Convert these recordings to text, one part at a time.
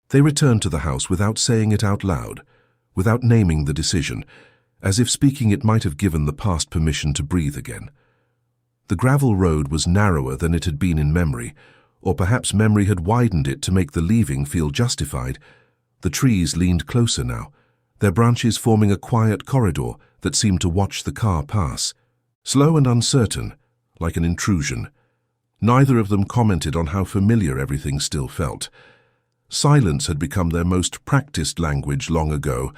They returned to the house without saying it out loud, without naming the decision, as if speaking it might have given the past permission to breathe again. The gravel road was narrower than it had been in memory, or perhaps memory had widened it to make the leaving feel justified. The trees leaned closer now, their branches forming a quiet corridor that seemed to watch the car pass. Slow and uncertain, like an intrusion. Neither of them commented on how familiar everything still felt. Silence had become their most practiced language long ago.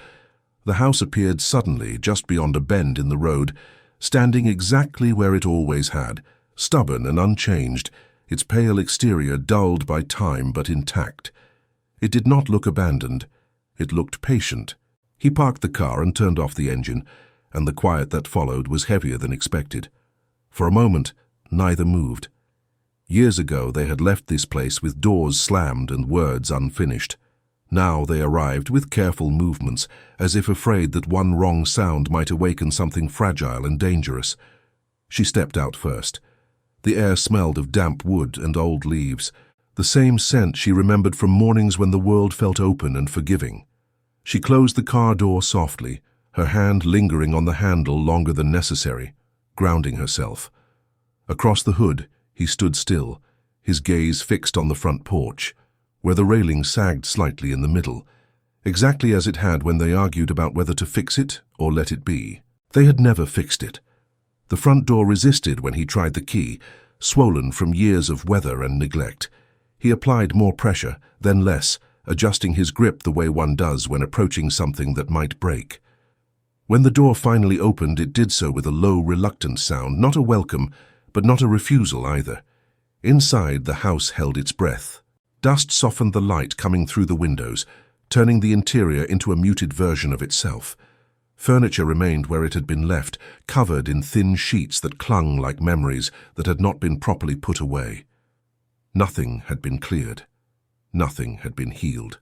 The house appeared suddenly just beyond a bend in the road, standing exactly where it always had, stubborn and unchanged, its pale exterior dulled by time but intact. It did not look abandoned. It looked patient. He parked the car and turned off the engine, and the quiet that followed was heavier than expected. For a moment, neither moved. Years ago they had left this place with doors slammed and words unfinished. Now they arrived with careful movements, as if afraid that one wrong sound might awaken something fragile and dangerous. She stepped out first. The air smelled of damp wood and old leaves, the same scent she remembered from mornings when the world felt open and forgiving. She closed the car door softly, her hand lingering on the handle longer than necessary, grounding herself. Across the hood, he stood still, his gaze fixed on the front porch, where the railing sagged slightly in the middle, exactly as it had when they argued about whether to fix it or let it be. They had never fixed it. The front door resisted when he tried the key, swollen from years of weather and neglect. He applied more pressure, then less, adjusting his grip the way one does when approaching something that might break. When the door finally opened, it did so with a low, reluctant sound, not a welcome, but not a refusal either. Inside, the house held its breath. Dust softened the light coming through the windows, turning the interior into a muted version of itself. Furniture remained where it had been left, covered in thin sheets that clung like memories that had not been properly put away. Nothing had been cleared. Nothing had been healed.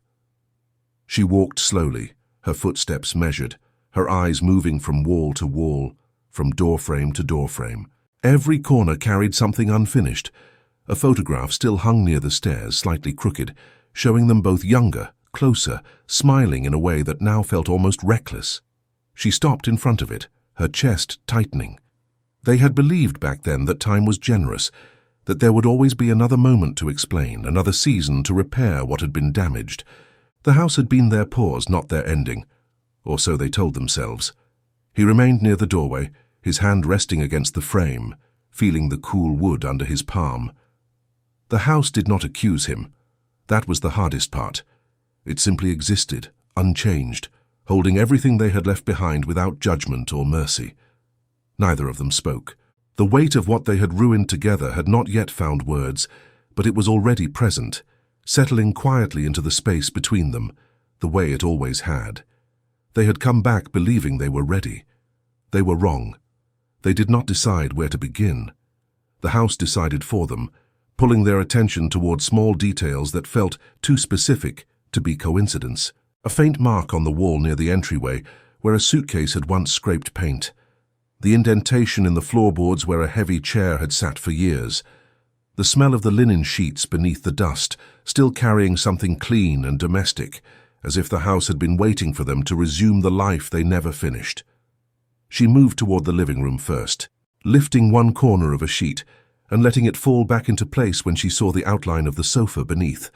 She walked slowly, her footsteps measured, her eyes moving from wall to wall, from doorframe to doorframe. Every corner carried something unfinished. A photograph still hung near the stairs, slightly crooked, showing them both younger, closer, smiling in a way that now felt almost reckless. She stopped in front of it, her chest tightening. They had believed back then that time was generous, that there would always be another moment to explain, another season to repair what had been damaged. The house had been their pause, not their ending, or so they told themselves. He remained near the doorway, his hand resting against the frame, feeling the cool wood under his palm. The house did not accuse him. That was the hardest part. It simply existed, unchanged, holding everything they had left behind without judgment or mercy. Neither of them spoke. The weight of what they had ruined together had not yet found words, but it was already present, settling quietly into the space between them, the way it always had. They had come back believing they were ready. They were wrong. They did not decide where to begin. The house decided for them, pulling their attention toward small details that felt too specific to be coincidence. A faint mark on the wall near the entryway, where a suitcase had once scraped paint. The indentation in the floorboards where a heavy chair had sat for years. The smell of the linen sheets beneath the dust, still carrying something clean and domestic, as if the house had been waiting for them to resume the life they never finished. She moved toward the living room first, lifting one corner of a sheet and letting it fall back into place when she saw the outline of the sofa beneath.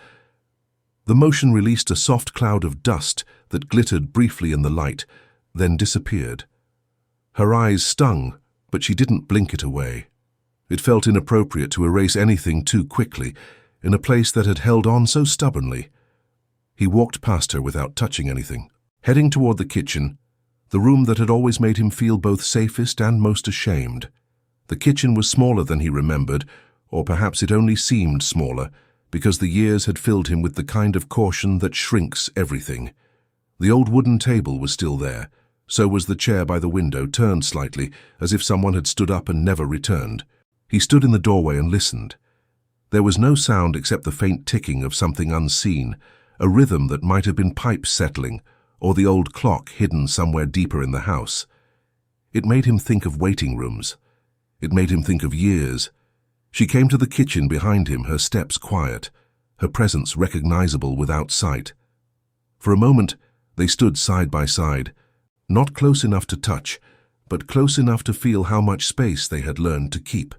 The motion released a soft cloud of dust that glittered briefly in the light, then disappeared. Her eyes stung, but she didn't blink it away. It felt inappropriate to erase anything too quickly, in a place that had held on so stubbornly. He walked past her without touching anything, heading toward the kitchen, the room that had always made him feel both safest and most ashamed. The kitchen was smaller than he remembered, or perhaps it only seemed smaller, because the years had filled him with the kind of caution that shrinks everything. The old wooden table was still there, so was the chair by the window, turned slightly, as if someone had stood up and never returned. He stood in the doorway and listened. There was no sound except the faint ticking of something unseen, a rhythm that might have been pipes settling, or the old clock hidden somewhere deeper in the house. It made him think of waiting rooms. It made him think of years. She came to the kitchen behind him, her steps quiet, her presence recognizable without sight. For a moment, they stood side by side, not close enough to touch, but close enough to feel how much space they had learned to keep.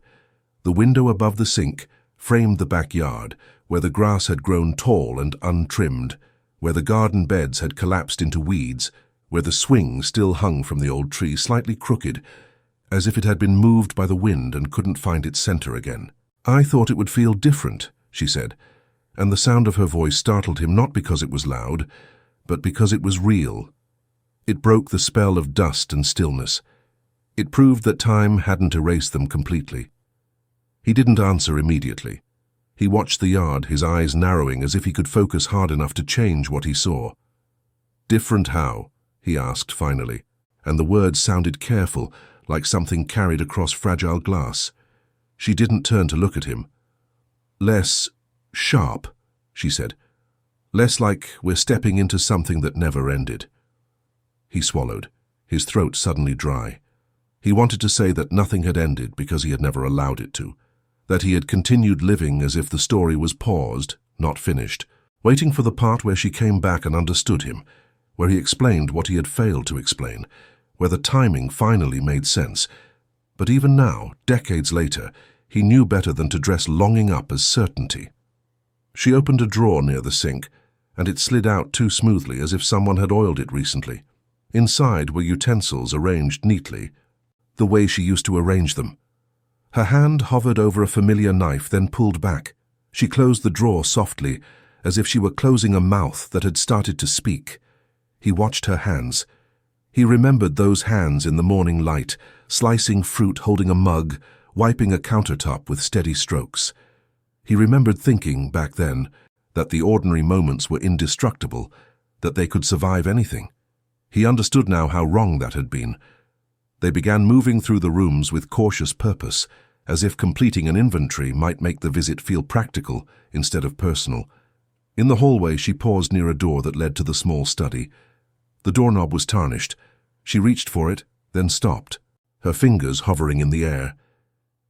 The window above the sink framed the backyard, where the grass had grown tall and untrimmed, where the garden beds had collapsed into weeds, where the swing still hung from the old tree, slightly crooked, as if it had been moved by the wind and couldn't find its center again. "I thought it would feel different," she said, and the sound of her voice startled him not because it was loud, but because it was real. It broke the spell of dust and stillness. It proved that time hadn't erased them completely. He didn't answer immediately. He watched the yard, his eyes narrowing as if he could focus hard enough to change what he saw. "Different how?" he asked finally, and the words sounded careful, like something carried across fragile glass. She didn't turn to look at him. "Less sharp," she said. "Less like we're stepping into something that never ended." He swallowed, his throat suddenly dry. He wanted to say that nothing had ended because he had never allowed it to, that he had continued living as if the story was paused, not finished, waiting for the part where she came back and understood him, where he explained what he had failed to explain, where the timing finally made sense. But even now, decades later, he knew better than to dress longing up as certainty. She opened a drawer near the sink, and it slid out too smoothly as if someone had oiled it recently. Inside were utensils arranged neatly, the way she used to arrange them. Her hand hovered over a familiar knife, then pulled back. She closed the drawer softly, as if she were closing a mouth that had started to speak. He watched her hands. He remembered those hands in the morning light, slicing fruit, holding a mug, wiping a countertop with steady strokes. He remembered thinking, back then, that the ordinary moments were indestructible, that they could survive anything. He understood now how wrong that had been. They began moving through the rooms with cautious purpose, as if completing an inventory might make the visit feel practical instead of personal. In the hallway, she paused near a door that led to the small study. The doorknob was tarnished. She reached for it, then stopped, her fingers hovering in the air.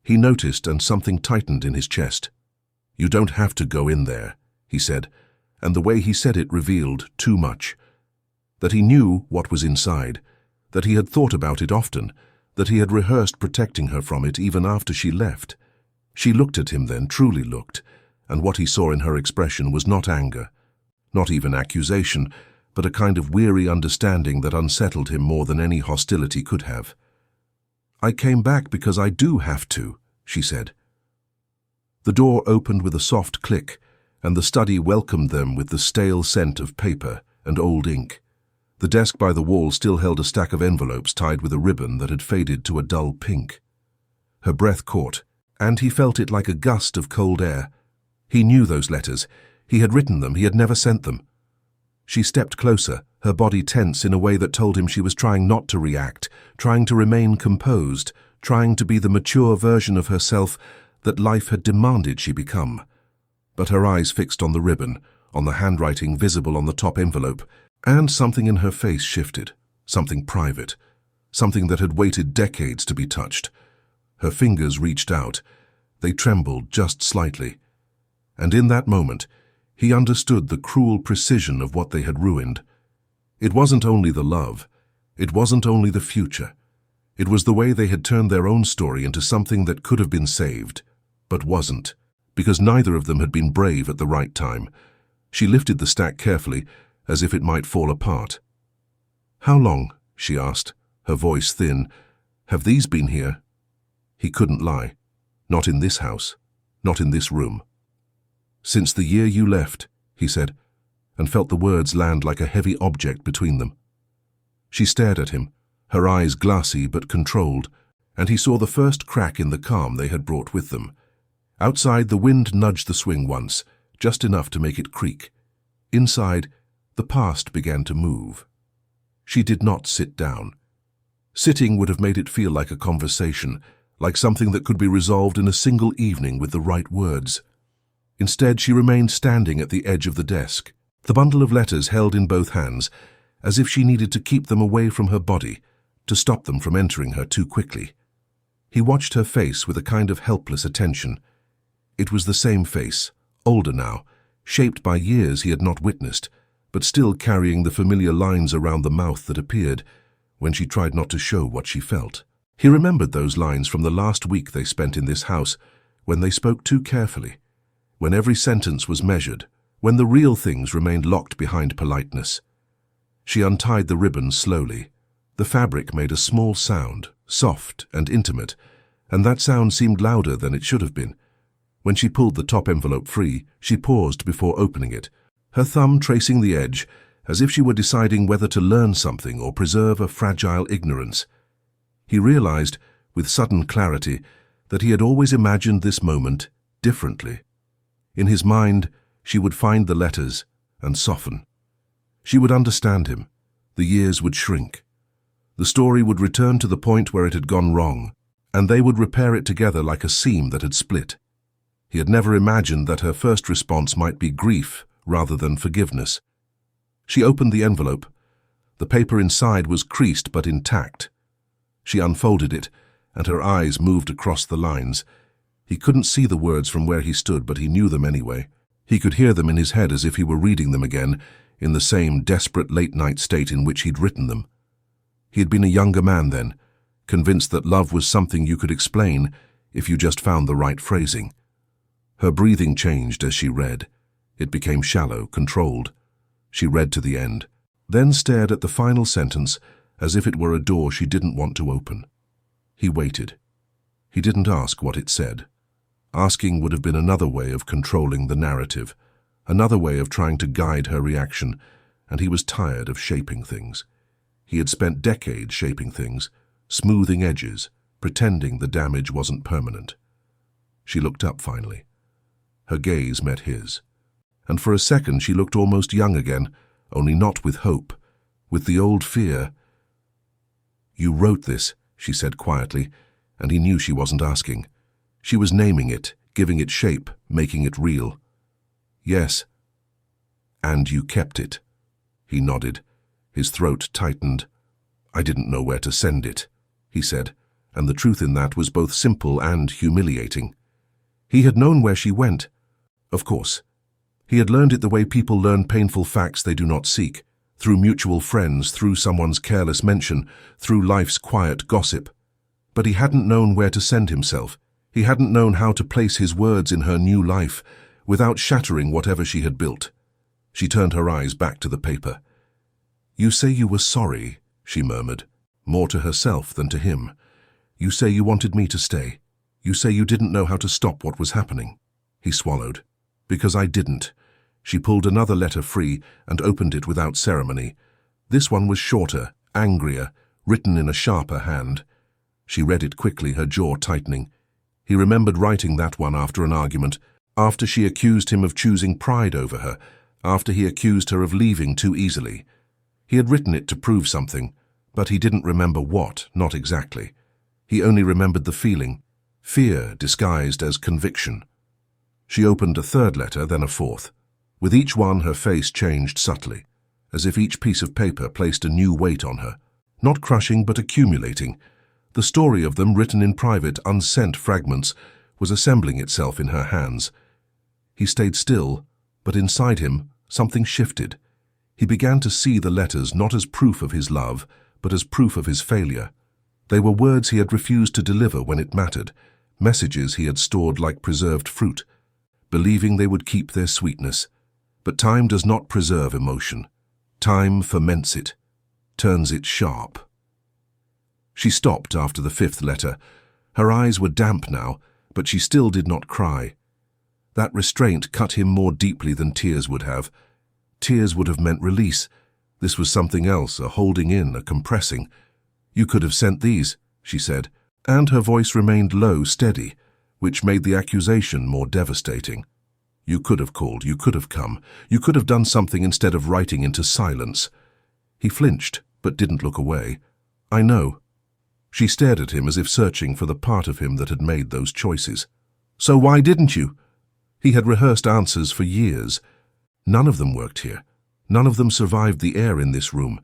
He noticed, and something tightened in his chest. "You don't have to go in there," he said, and the way he said it revealed too much. That he knew what was inside, that he had thought about it often, that he had rehearsed protecting her from it even after she left. She looked at him then, truly looked, and what he saw in her expression was not anger, not even accusation, but a kind of weary understanding that unsettled him more than any hostility could have. "I came back because I do have to," she said. The door opened with a soft click, and the study welcomed them with the stale scent of paper and old ink. The desk by the wall still held a stack of envelopes tied with a ribbon that had faded to a dull pink. Her breath caught, and he felt it like a gust of cold air. He knew those letters. He had written them. He had never sent them. She stepped closer, her body tense in a way that told him she was trying not to react, trying to remain composed, trying to be the mature version of herself that life had demanded she become. But her eyes fixed on the ribbon, on the handwriting visible on the top envelope, and something in her face shifted, something private, something that had waited decades to be touched. Her fingers reached out. They trembled just slightly. And in that moment, he understood the cruel precision of what they had ruined. It wasn't only the love. It wasn't only the future. It was the way they had turned their own story into something that could have been saved, but wasn't, because neither of them had been brave at the right time. She lifted the stack carefully, as if it might fall apart. "How long?" she asked, her voice thin. "Have these been here?" He couldn't lie. "Not in this house. Not in this room." "Since the year you left," he said, and felt the words land like a heavy object between them. She stared at him, her eyes glassy but controlled, and he saw the first crack in the calm they had brought with them. Outside, the wind nudged the swing once, just enough to make it creak. Inside, the past began to move. She did not sit down. Sitting would have made it feel like a conversation, like something that could be resolved in a single evening with the right words. Instead, she remained standing at the edge of the desk, the bundle of letters held in both hands, as if she needed to keep them away from her body, to stop them from entering her too quickly. He watched her face with a kind of helpless attention. It was the same face, older now, shaped by years he had not witnessed, but still carrying the familiar lines around the mouth that appeared when she tried not to show what she felt. He remembered those lines from the last week they spent in this house, when they spoke too carefully, when every sentence was measured, when the real things remained locked behind politeness. She untied the ribbon slowly. The fabric made a small sound, soft and intimate, and that sound seemed louder than it should have been. When she pulled the top envelope free, she paused before opening it, her thumb tracing the edge, as if she were deciding whether to learn something or preserve a fragile ignorance. He realized, with sudden clarity, that he had always imagined this moment differently. In his mind, she would find the letters and soften. She would understand him. The years would shrink. The story would return to the point where it had gone wrong, and they would repair it together like a seam that had split. He had never imagined that her first response might be grief rather than forgiveness. She opened the envelope. The paper inside was creased but intact. She unfolded it, and her eyes moved across the lines. He couldn't see the words from where he stood, but he knew them anyway. He could hear them in his head as if he were reading them again, in the same desperate late-night state in which he'd written them. He had been a younger man then, convinced that love was something you could explain if you just found the right phrasing. Her breathing changed as she read. It became shallow, controlled. She read to the end, then stared at the final sentence as if it were a door she didn't want to open. He waited. He didn't ask what it said. Asking would have been another way of controlling the narrative, another way of trying to guide her reaction, and he was tired of shaping things. He had spent decades shaping things, smoothing edges, pretending the damage wasn't permanent. She looked up finally. Her gaze met his, and for a second she looked almost young again, only not with hope, with the old fear. "You wrote this," she said quietly, and he knew she wasn't asking. She was naming it, giving it shape, making it real. "Yes." "And you kept it?" He nodded. His throat tightened. "I didn't know where to send it," he said, and the truth in that was both simple and humiliating. He had known where she went. Of course. He had learned it the way people learn painful facts they do not seek, through mutual friends, through someone's careless mention, through life's quiet gossip. But he hadn't known where to send himself. He hadn't known how to place his words in her new life, without shattering whatever she had built. She turned her eyes back to the paper. "You say you were sorry," she murmured, more to herself than to him. "You say you wanted me to stay. You say you didn't know how to stop what was happening." He swallowed. "Because I didn't." She pulled another letter free and opened it without ceremony. This one was shorter, angrier, written in a sharper hand. She read it quickly, her jaw tightening. He remembered writing that one after an argument, after she accused him of choosing pride over her, after he accused her of leaving too easily. He had written it to prove something, but he didn't remember what, not exactly. He only remembered the feeling, fear disguised as conviction. She opened a third letter, then a fourth. With each one, her face changed subtly, as if each piece of paper placed a new weight on her, not crushing but accumulating. The story of them, written in private, unsent fragments, was assembling itself in her hands. He stayed still, but inside him, something shifted. He began to see the letters not as proof of his love, but as proof of his failure. They were words he had refused to deliver when it mattered, messages he had stored like preserved fruit, believing they would keep their sweetness. But time does not preserve emotion. Time ferments it, turns it sharp. She stopped after the fifth letter. Her eyes were damp now, but she still did not cry. That restraint cut him more deeply than tears would have. Tears would have meant release. This was something else, a holding in, a compressing. "You could have sent these," she said, and her voice remained low, steady, which made the accusation more devastating. "You could have called, you could have come, you could have done something instead of writing into silence." He flinched, but didn't look away. "I know." She stared at him as if searching for the part of him that had made those choices. "So why didn't you?" He had rehearsed answers for years. None of them worked here. None of them survived the air in this room.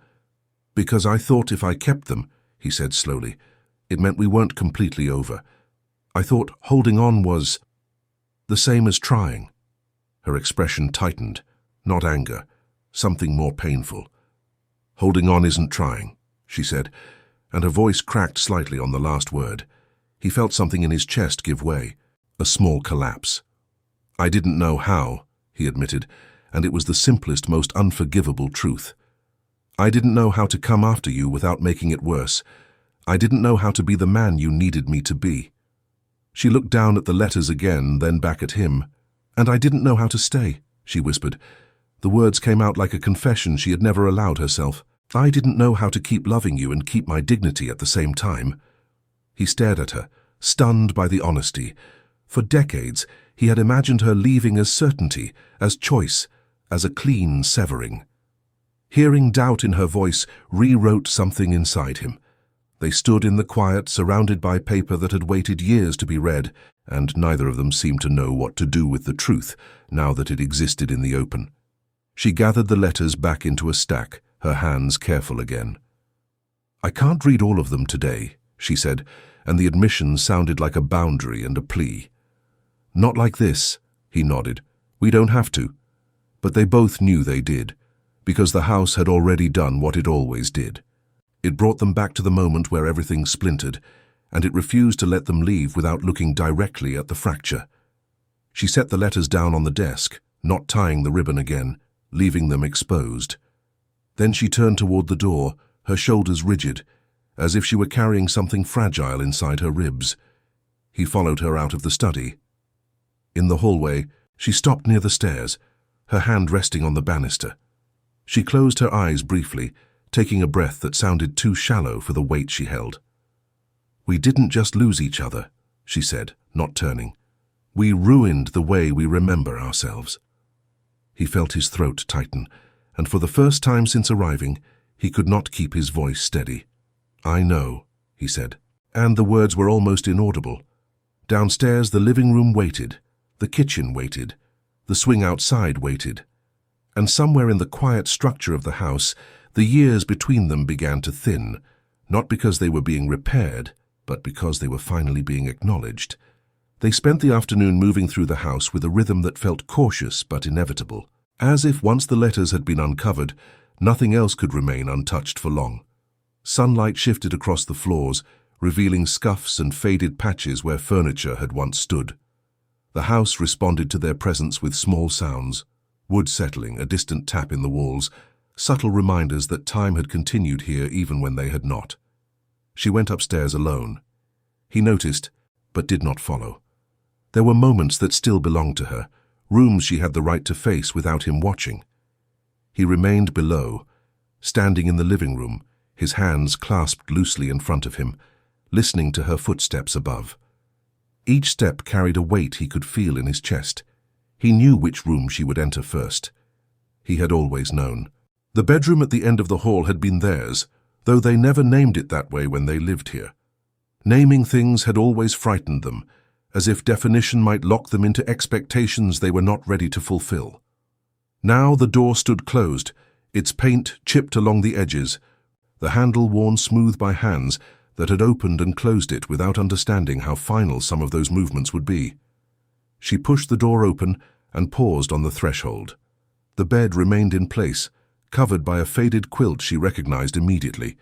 "Because I thought if I kept them," he said slowly, "it meant we weren't completely over. I thought holding on was the same as trying." Her expression tightened, not anger, something more painful. "Holding on isn't trying," she said, and her voice cracked slightly on the last word. He felt something in his chest give way, a small collapse. "I didn't know how," he admitted, and it was the simplest, most unforgivable truth. "I didn't know how to come after you without making it worse. I didn't know how to be the man you needed me to be." She looked down at the letters again, then back at him. "And I didn't know how to stay," she whispered. The words came out like a confession she had never allowed herself. "I didn't know how to keep loving you and keep my dignity at the same time." He stared at her, stunned by the honesty. For decades, he had imagined her leaving as certainty, as choice, as a clean severing. Hearing doubt in her voice rewrote something inside him. They stood in the quiet, surrounded by paper that had waited years to be read, and neither of them seemed to know what to do with the truth, now that it existed in the open. She gathered the letters back into a stack, her hands careful again. "I can't read all of them today," she said, and the admission sounded like a boundary and a plea. "Not like this," he nodded. "We don't have to." But they both knew they did, because the house had already done what it always did. It brought them back to the moment where everything splintered, and it refused to let them leave without looking directly at the fracture. She set the letters down on the desk, not tying the ribbon again, leaving them exposed. Then she turned toward the door, her shoulders rigid, as if she were carrying something fragile inside her ribs. He followed her out of the study. In the hallway, she stopped near the stairs, her hand resting on the banister. She closed her eyes briefly, taking a breath that sounded too shallow for the weight she held. "We didn't just lose each other," she said, not turning. "We ruined the way we remember ourselves." He felt his throat tighten, and for the first time since arriving, he could not keep his voice steady. "I know," he said, and the words were almost inaudible. Downstairs, the living room waited, the kitchen waited, the swing outside waited, and somewhere in the quiet structure of the house, the years between them began to thin, not because they were being repaired, but because they were finally being acknowledged. They spent the afternoon moving through the house with a rhythm that felt cautious but inevitable, as if once the letters had been uncovered, nothing else could remain untouched for long. Sunlight shifted across the floors, revealing scuffs and faded patches where furniture had once stood. The house responded to their presence with small sounds, wood settling, a distant tap in the walls, subtle reminders that time had continued here even when they had not. She went upstairs alone. He noticed, but did not follow. There were moments that still belonged to her, rooms she had the right to face without him watching. He remained below, standing in the living room, his hands clasped loosely in front of him, listening to her footsteps above. Each step carried a weight he could feel in his chest. He knew which room she would enter first. He had always known. The bedroom at the end of the hall had been theirs, though they never named it that way when they lived here. Naming things had always frightened them, as if definition might lock them into expectations they were not ready to fulfill. Now the door stood closed, its paint chipped along the edges, the handle worn smooth by hands that had opened and closed it without understanding how final some of those movements would be. She pushed the door open and paused on the threshold. The bed remained in place, covered by a faded quilt she recognized immediately.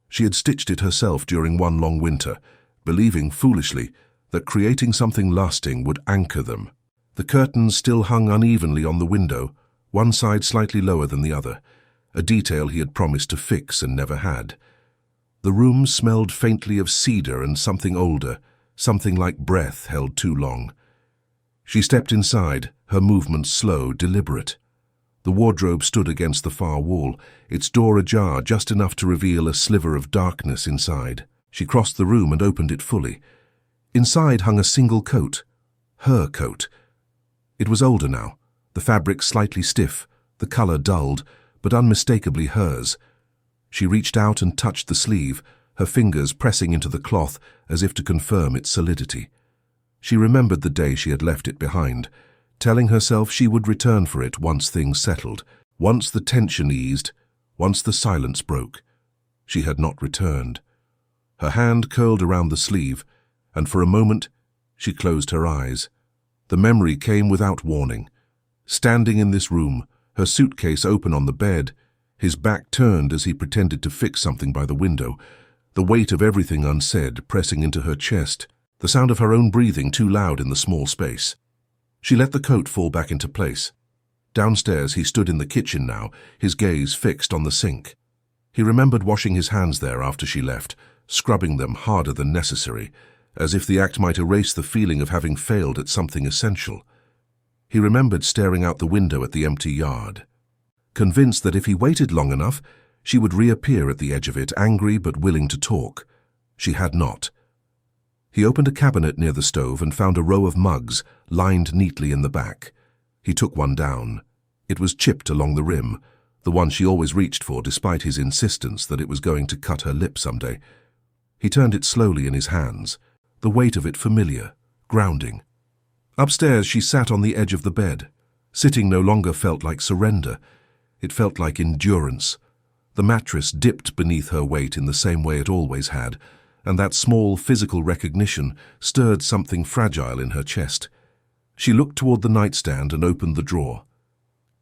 She had stitched it herself during one long winter, believing foolishly that creating something lasting would anchor them. The curtains still hung unevenly on the window, one side slightly lower than the other, a detail he had promised to fix and never had. The room smelled faintly of cedar and something older, something like breath held too long. She stepped inside, her movements slow, deliberate. The wardrobe stood against the far wall, its door ajar just enough to reveal a sliver of darkness inside. She crossed the room and opened it fully. Inside hung a single coat, her coat. It was older now, the fabric slightly stiff, the color dulled, but unmistakably hers. She reached out and touched the sleeve, her fingers pressing into the cloth as if to confirm its solidity. She remembered the day she had left it behind, telling herself she would return for it once things settled, once the tension eased, once the silence broke. She had not returned. Her hand curled around the sleeve, and for a moment she closed her eyes. The memory came without warning. Standing in this room, her suitcase open on the bed, his back turned as he pretended to fix something by the window, the weight of everything unsaid pressing into her chest, the sound of her own breathing too loud in the small space. She let the coat fall back into place. Downstairs he stood in the kitchen now, his gaze fixed on the sink. He remembered washing his hands there after she left, scrubbing them harder than necessary, as if the act might erase the feeling of having failed at something essential. He remembered staring out the window at the empty yard, convinced that if he waited long enough, she would reappear at the edge of it, angry but willing to talk. She had not. He opened a cabinet near the stove and found a row of mugs, lined neatly in the back. He took one down. It was chipped along the rim, the one she always reached for despite his insistence that it was going to cut her lip someday. He turned it slowly in his hands, the weight of it familiar, grounding. Upstairs she sat on the edge of the bed. Sitting no longer felt like surrender. It felt like endurance. The mattress dipped beneath her weight in the same way it always had, and that small physical recognition stirred something fragile in her chest. She looked toward the nightstand and opened the drawer.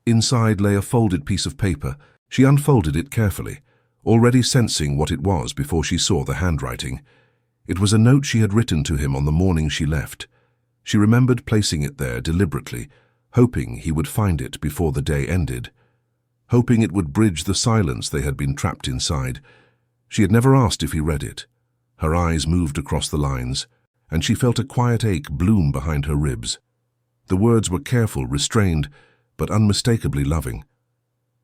Inside lay a folded piece of paper. She unfolded it carefully, already sensing what it was before she saw the handwriting. It was a note she had written to him on the morning she left. She remembered placing it there deliberately, hoping he would find it before the day ended, hoping it would bridge the silence they had been trapped inside. She had never asked if he read it. Her eyes moved across the lines, and she felt a quiet ache bloom behind her ribs. The words were careful, restrained, but unmistakably loving.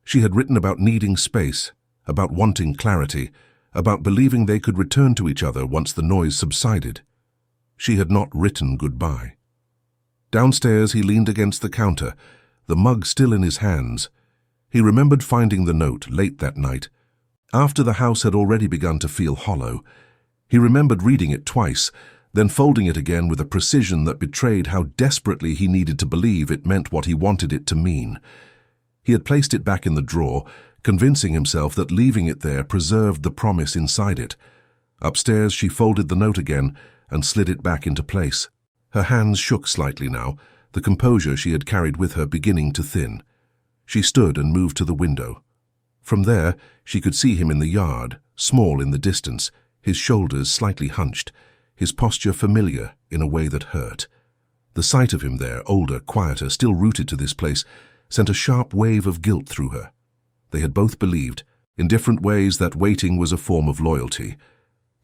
She had written about needing space, about wanting clarity, about believing they could return to each other once the noise subsided. She had not written goodbye. Downstairs he leaned against the counter, the mug still in his hands. He remembered finding the note late that night, after the house had already begun to feel hollow. He remembered reading it twice, then folding it again with a precision that betrayed how desperately he needed to believe it meant what he wanted it to mean. He had placed it back in the drawer, convincing himself that leaving it there preserved the promise inside it. Upstairs she folded the note again and slid it back into place. Her hands shook slightly now, the composure she had carried with her beginning to thin. She stood and moved to the window. From there, she could see him in the yard, small in the distance, his shoulders slightly hunched, his posture familiar in a way that hurt. The sight of him there, older, quieter, still rooted to this place, sent a sharp wave of guilt through her. They had both believed, in different ways, that waiting was a form of loyalty.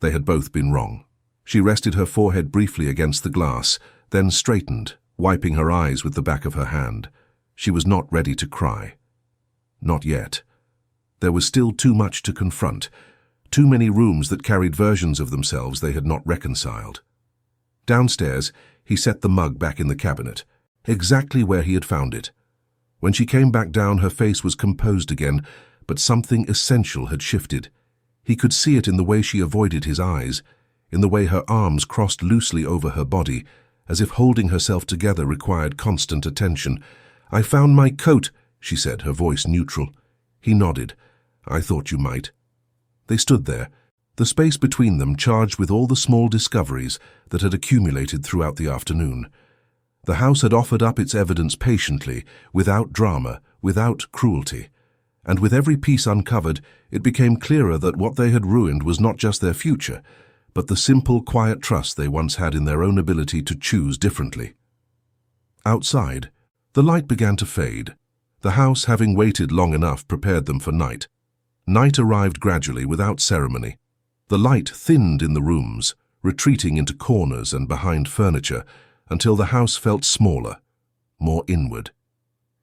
They had both been wrong. She rested her forehead briefly against the glass, then straightened, wiping her eyes with the back of her hand. She was not ready to cry. Not yet. There was still too much to confront, too many rooms that carried versions of themselves they had not reconciled. Downstairs, he set the mug back in the cabinet, exactly where he had found it. When she came back down, her face was composed again, but something essential had shifted. He could see it in the way she avoided his eyes, in the way her arms crossed loosely over her body, as if holding herself together required constant attention. "I found my coat," she said, her voice neutral. He nodded. "I thought you might." They stood there, the space between them charged with all the small discoveries that had accumulated throughout the afternoon. The house had offered up its evidence patiently, without drama, without cruelty. And with every piece uncovered, it became clearer that what they had ruined was not just their future, but the simple, quiet trust they once had in their own ability to choose differently. Outside, the light began to fade. The house, having waited long enough, prepared them for night. Night arrived gradually, without ceremony. The light thinned in the rooms, retreating into corners and behind furniture, until the house felt smaller, more inward.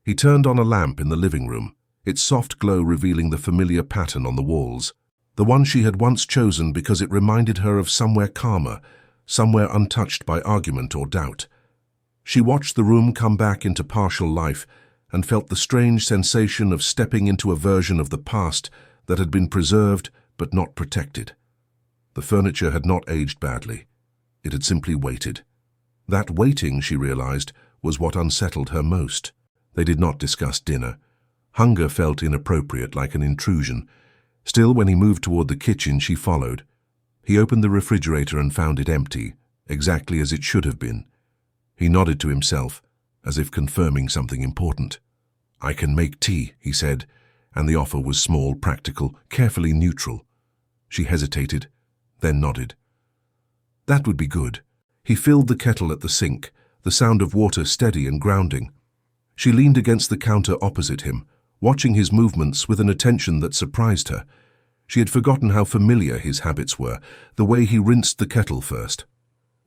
He turned on a lamp in the living room, its soft glow revealing the familiar pattern on the walls, the one she had once chosen because it reminded her of somewhere calmer, somewhere untouched by argument or doubt. She watched the room come back into partial life and felt the strange sensation of stepping into a version of the past that had been preserved but not protected. The furniture had not aged badly. It had simply waited. That waiting, she realized, was what unsettled her most. They did not discuss dinner. Hunger felt inappropriate, like an intrusion. Still, when he moved toward the kitchen, she followed. He opened the refrigerator and found it empty, exactly as it should have been. He nodded to himself, as if confirming something important. "I can make tea," he said, and the offer was small, practical, carefully neutral. She hesitated, then nodded. That would be good. He filled the kettle at the sink, the sound of water steady and grounding. She leaned against the counter opposite him, watching his movements with an attention that surprised her. She had forgotten how familiar his habits were, the way he rinsed the kettle first,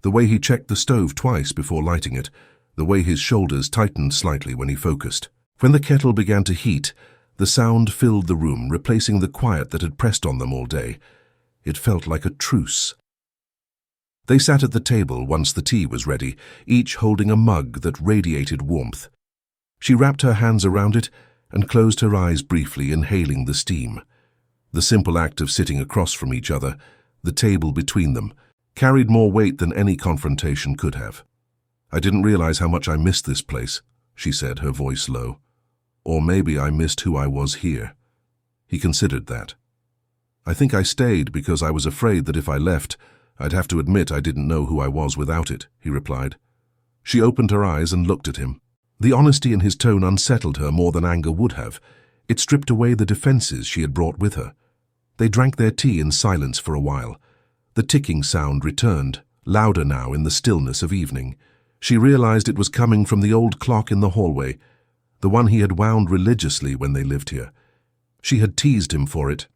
the way he checked the stove twice before lighting it, the way his shoulders tightened slightly when he focused. When the kettle began to heat, the sound filled the room, replacing the quiet that had pressed on them all day. It felt like a truce. They sat at the table once the tea was ready, each holding a mug that radiated warmth. She wrapped her hands around it and closed her eyes briefly, inhaling the steam. The simple act of sitting across from each other, the table between them, carried more weight than any confrontation could have. "I didn't realize how much I missed this place," she said, her voice low. "Or maybe I missed who I was here." He considered that. "I think I stayed because I was afraid that if I left, I'd have to admit I didn't know who I was without it," he replied. She opened her eyes and looked at him. The honesty in his tone unsettled her more than anger would have. It stripped away the defenses she had brought with her. They drank their tea in silence for a while. The ticking sound returned, louder now in the stillness of evening. She realized it was coming from the old clock in the hallway, the one he had wound religiously when they lived here. She had teased him for it,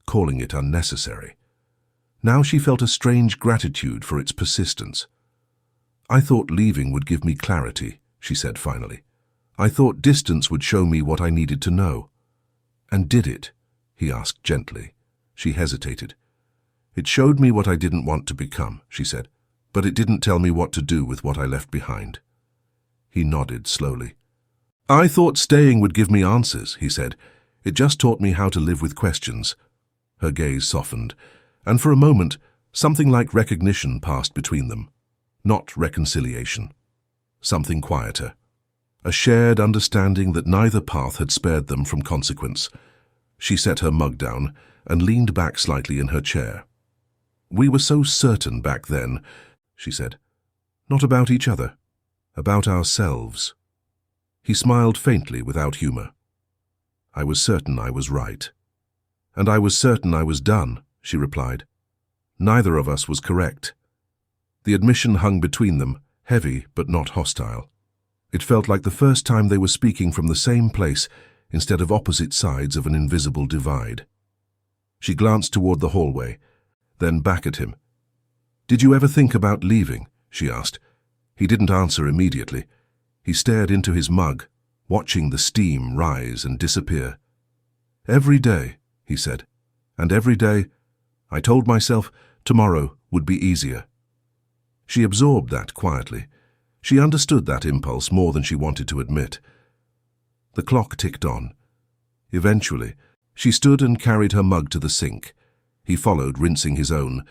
calling it unnecessary. Now she felt a strange gratitude for its persistence. "I thought leaving would give me clarity," she said finally. "I thought distance would show me what I needed to know." "And did it?" he asked gently. She hesitated. "It showed me what I didn't want to become," she said, "but it didn't tell me what to do with what I left behind." He nodded slowly. "I thought staying would give me answers," he said. "It just taught me how to live with questions." Her gaze softened, and for a moment, something like recognition passed between them. Not reconciliation. Something quieter. A shared understanding that neither path had spared them from consequence. She set her mug down and leaned back slightly in her chair. "We were so certain back then," she said. "Not about each other. About ourselves." He smiled faintly without humor. "I was certain I was right." "And I was certain I was done," she replied. Neither of us was correct. The admission hung between them, heavy but not hostile. It felt like the first time they were speaking from the same place instead of opposite sides of an invisible divide. She glanced toward the hallway, then back at him. "Did you ever think about leaving?" she asked. He didn't answer immediately. He stared into his mug, watching the steam rise and disappear. "Every day," he said, "and every day I told myself tomorrow would be easier." She absorbed that quietly. She understood that impulse more than she wanted to admit. The clock ticked on. Eventually, she stood and carried her mug to the sink. He followed, rinsing his own.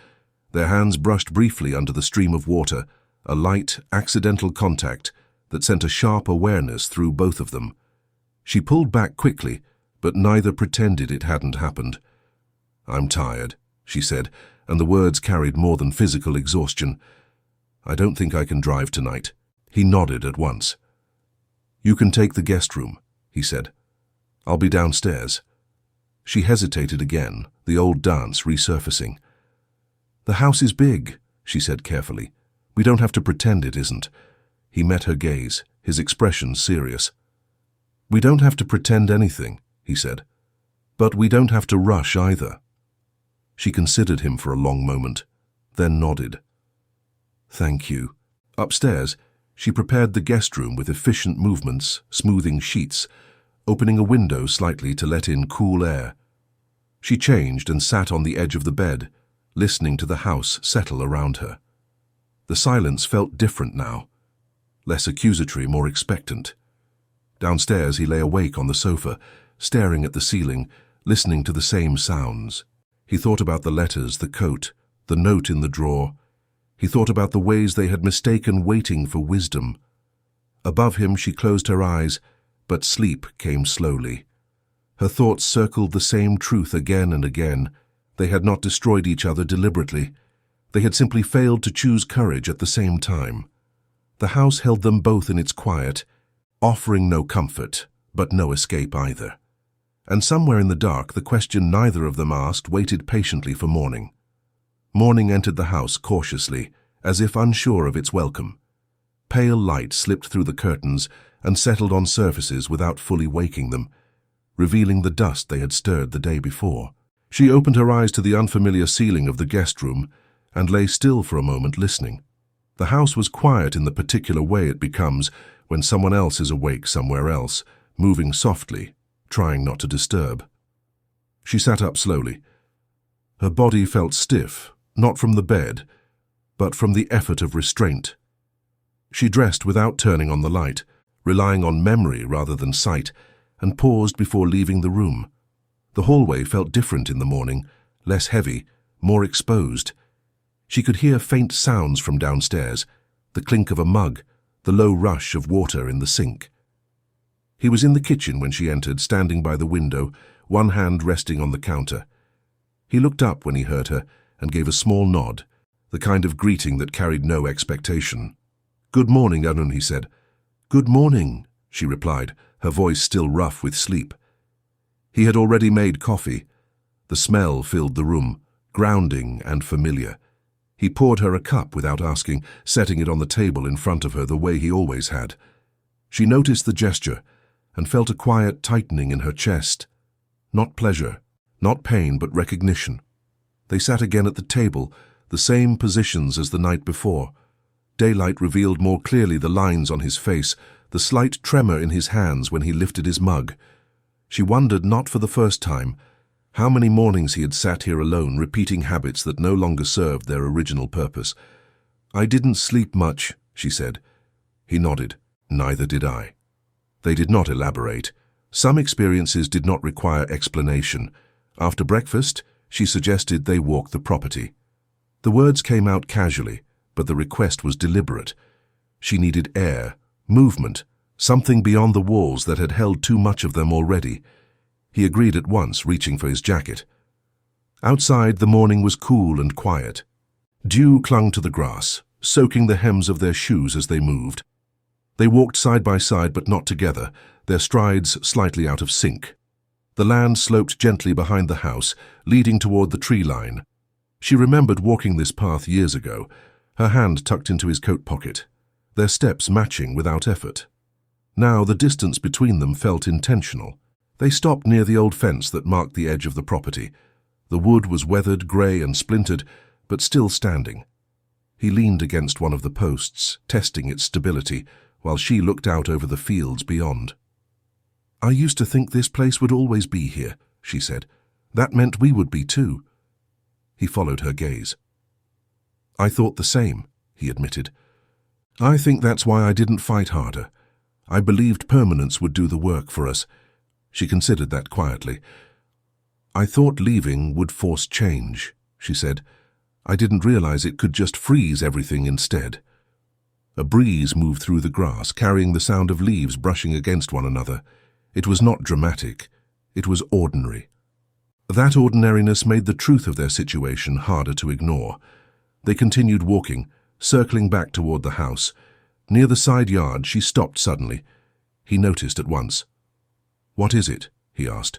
Their hands brushed briefly under the stream of water, a light, accidental contact that sent a sharp awareness through both of them. She pulled back quickly, but neither pretended it hadn't happened. "I'm tired," she said, and the words carried more than physical exhaustion. "I don't think I can drive tonight." He nodded at once. "You can take the guest room," he said. "I'll be downstairs." She hesitated again, the old dance resurfacing. "The house is big," she said carefully. "We don't have to pretend it isn't." He met her gaze, his expression serious. "We don't have to pretend anything," he said. "But we don't have to rush either." She considered him for a long moment, then nodded. "Thank you." Upstairs, she prepared the guest room with efficient movements, smoothing sheets, opening a window slightly to let in cool air. She changed and sat on the edge of the bed, listening to the house settle around her. The silence felt different now, less accusatory, more expectant. Downstairs, he lay awake on the sofa, staring at the ceiling, listening to the same sounds. He thought about the letters, the coat, the note in the drawer. He thought about the ways they had mistaken waiting for wisdom. Above him, she closed her eyes, but sleep came slowly. Her thoughts circled the same truth again and again. They had not destroyed each other deliberately. They had simply failed to choose courage at the same time. The house held them both in its quiet, offering no comfort, but no escape either. And somewhere in the dark, the question neither of them asked waited patiently for morning. Morning entered the house cautiously, as if unsure of its welcome. Pale light slipped through the curtains and settled on surfaces without fully waking them, revealing the dust they had stirred the day before. She opened her eyes to the unfamiliar ceiling of the guest room and lay still for a moment listening. The house was quiet in the particular way it becomes when someone else is awake somewhere else, moving softly, trying not to disturb. She sat up slowly. Her body felt stiff, not from the bed, but from the effort of restraint. She dressed without turning on the light, relying on memory rather than sight, and paused before leaving the room. The hallway felt different in the morning, less heavy, more exposed. She could hear faint sounds from downstairs, the clink of a mug, the low rush of water in the sink. He was in the kitchen when she entered, standing by the window, one hand resting on the counter. He looked up when he heard her and gave a small nod, the kind of greeting that carried no expectation. "Good morning, Arun," he said. "Good morning," she replied, her voice still rough with sleep. He had already made coffee. The smell filled the room, grounding and familiar. He poured her a cup without asking, setting it on the table in front of her the way he always had. She noticed the gesture and felt a quiet tightening in her chest. Not pleasure, not pain, but recognition. They sat again at the table, the same positions as the night before. Daylight revealed more clearly the lines on his face, the slight tremor in his hands when he lifted his mug. She wondered, not for the first time, how many mornings he had sat here alone, repeating habits that no longer served their original purpose. "I didn't sleep much," she said. He nodded. "Neither did I." They did not elaborate. Some experiences did not require explanation. After breakfast, she suggested they walk the property. The words came out casually, but the request was deliberate. She needed air, movement, something beyond the walls that had held too much of them already. He agreed at once, reaching for his jacket. Outside, the morning was cool and quiet. Dew clung to the grass, soaking the hems of their shoes as they moved. They walked side by side but not together, their strides slightly out of sync. The land sloped gently behind the house, leading toward the tree line. She remembered walking this path years ago, her hand tucked into his coat pocket, their steps matching without effort. Now the distance between them felt intentional. They stopped near the old fence that marked the edge of the property. The wood was weathered, grey and splintered, but still standing. He leaned against one of the posts, testing its stability, while she looked out over the fields beyond. "I used to think this place would always be here," she said. "That meant we would be too." He followed her gaze. "I thought the same," he admitted. "I think that's why I didn't fight harder. I believed permanence would do the work for us." She considered that quietly. "I thought leaving would force change," she said. "I didn't realize it could just freeze everything instead." A breeze moved through the grass, carrying the sound of leaves brushing against one another. It was not dramatic. It was ordinary. That ordinariness made the truth of their situation harder to ignore. They continued walking, circling back toward the house. Near the side yard, she stopped suddenly. He noticed at once. "What is it?" he asked.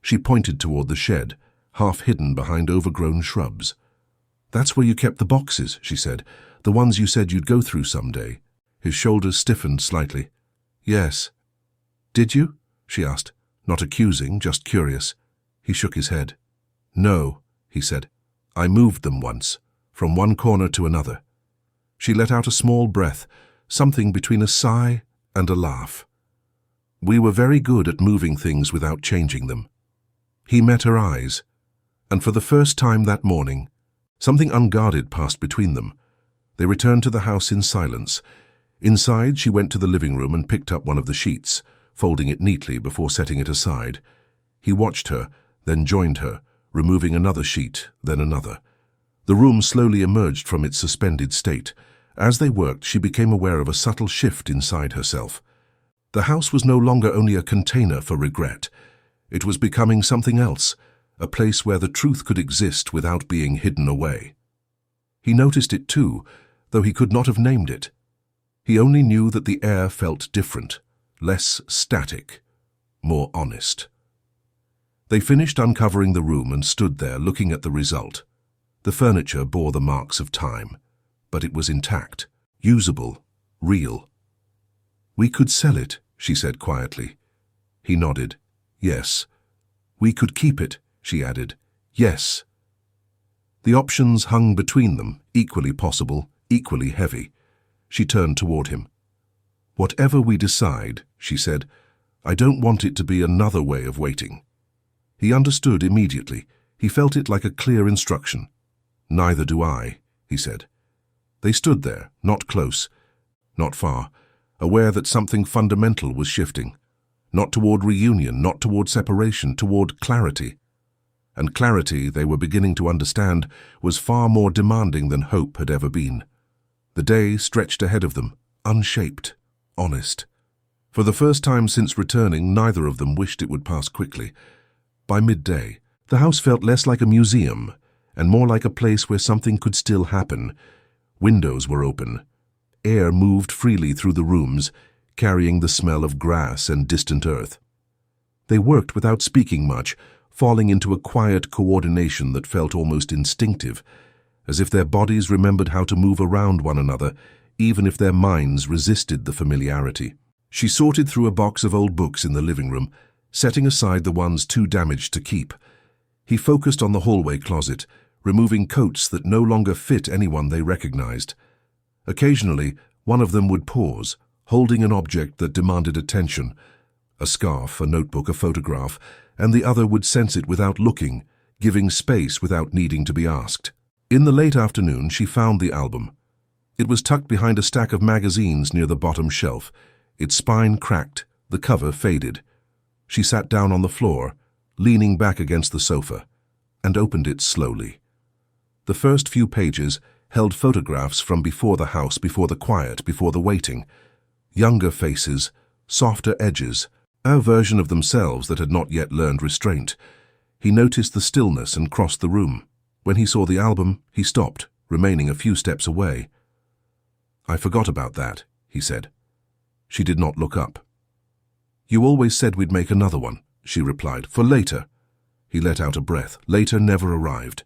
She pointed toward the shed, half hidden behind overgrown shrubs. "That's where you kept the boxes," she said. "The ones you said you'd go through someday." His shoulders stiffened slightly. "Yes." "Did you?" she asked, not accusing, just curious. He shook his head. "No," he said. "I moved them once, from one corner to another." She let out a small breath, something between a sigh and a laugh. "We were very good at moving things without changing them." He met her eyes, and for the first time that morning, something unguarded passed between them. They returned to the house in silence. Inside, she went to the living room and picked up one of the sheets, folding it neatly before setting it aside. He watched her, then joined her, removing another sheet, then another. The room slowly emerged from its suspended state. As they worked, she became aware of a subtle shift inside herself. The house was no longer only a container for regret. It was becoming something else, a place where the truth could exist without being hidden away. He noticed it too, though he could not have named it. He only knew that the air felt different, less static, more honest. They finished uncovering the room and stood there looking at the result. The furniture bore the marks of time, but it was intact, usable, real. "We could sell it," she said quietly. He nodded. "Yes." "We could keep it," she added. "Yes." The options hung between them, equally possible, equally heavy. She turned toward him. "Whatever we decide," she said, "I don't want it to be another way of waiting." He understood immediately. He felt it like a clear instruction. "Neither do I," he said. They stood there, not close, not far, aware that something fundamental was shifting. Not toward reunion, not toward separation, toward clarity. And clarity, they were beginning to understand, was far more demanding than hope had ever been. The day stretched ahead of them, unshaped, honest. For the first time since returning, neither of them wished it would pass quickly. By midday, the house felt less like a museum and more like a place where something could still happen. Windows were open. Air moved freely through the rooms, carrying the smell of grass and distant earth. They worked without speaking much, falling into a quiet coordination that felt almost instinctive, as if their bodies remembered how to move around one another, even if their minds resisted the familiarity. She sorted through a box of old books in the living room, setting aside the ones too damaged to keep. He focused on the hallway closet, removing coats that no longer fit anyone they recognized. Occasionally, one of them would pause, holding an object that demanded attention, a scarf, a notebook, a photograph, and the other would sense it without looking, giving space without needing to be asked. In the late afternoon, she found the album. It was tucked behind a stack of magazines near the bottom shelf, its spine cracked, the cover faded. She sat down on the floor, leaning back against the sofa, and opened it slowly. The first few pages held photographs from before the house, before the quiet, before the waiting. Younger faces, softer edges, a version of themselves that had not yet learned restraint. He noticed the stillness and crossed the room. When he saw the album, he stopped, remaining a few steps away. "I forgot about that," he said. She did not look up. "You always said we'd make another one," she replied, "for later." He let out a breath. Later never arrived.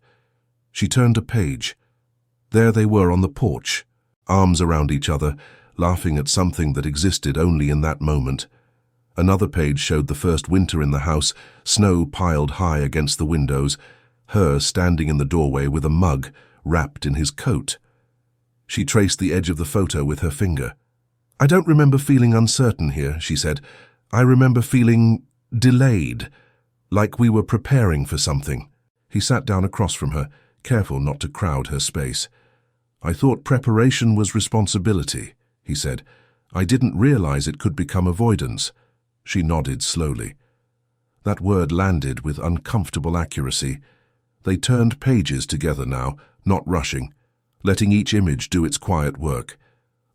She turned a page. There they were on the porch, arms around each other, laughing at something that existed only in that moment. Another page showed the first winter in the house, snow piled high against the windows, her standing in the doorway with a mug wrapped in his coat. She traced the edge of the photo with her finger. "I don't remember feeling uncertain here," she said. "I remember feeling delayed, like we were preparing for something." He sat down across from her, careful not to crowd her space. "I thought preparation was responsibility," he said. "I didn't realize it could become avoidance." She nodded slowly. That word landed with uncomfortable accuracy. They turned pages together now, not rushing, letting each image do its quiet work.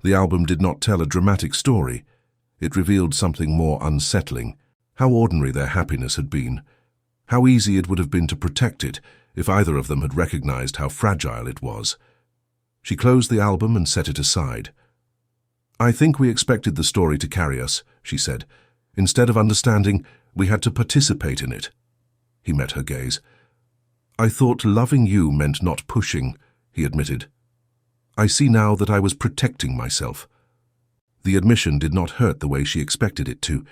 The album did not tell a dramatic story. It revealed something more unsettling. How ordinary their happiness had been. How easy it would have been to protect it if either of them had recognized how fragile it was. She closed the album and set it aside. "I think we expected the story to carry us," she said. "Instead of understanding, we had to participate in it." He met her gaze. "I thought loving you meant not pushing," he admitted. "I see now that I was protecting myself." The admission did not hurt the way she expected it to.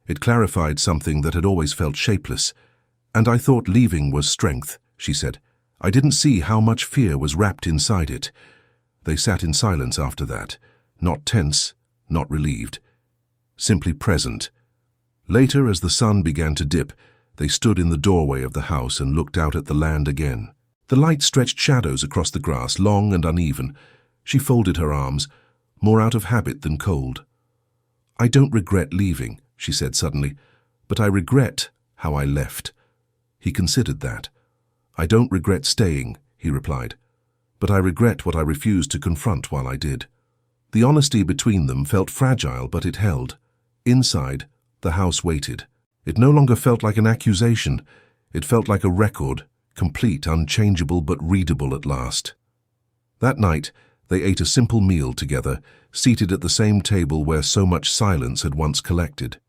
It clarified something that had always felt shapeless. "And I thought leaving was strength," she said. "I didn't see how much fear was wrapped inside it." They sat in silence after that, not tense, not relieved, simply present. Later, as the sun began to dip, they stood in the doorway of the house and looked out at the land again. The light stretched shadows across the grass, long and uneven. She folded her arms, more out of habit than cold. "I don't regret leaving," she said suddenly, "but I regret how I left." He considered that. "I don't regret staying," he replied, "but I regret what I refused to confront while I did." The honesty between them felt fragile, but it held. Inside, the house waited. It no longer felt like an accusation. It felt like a record, complete, unchangeable, but readable at last. That night, They ate a simple meal together, seated at the same table where so much silence had once collected.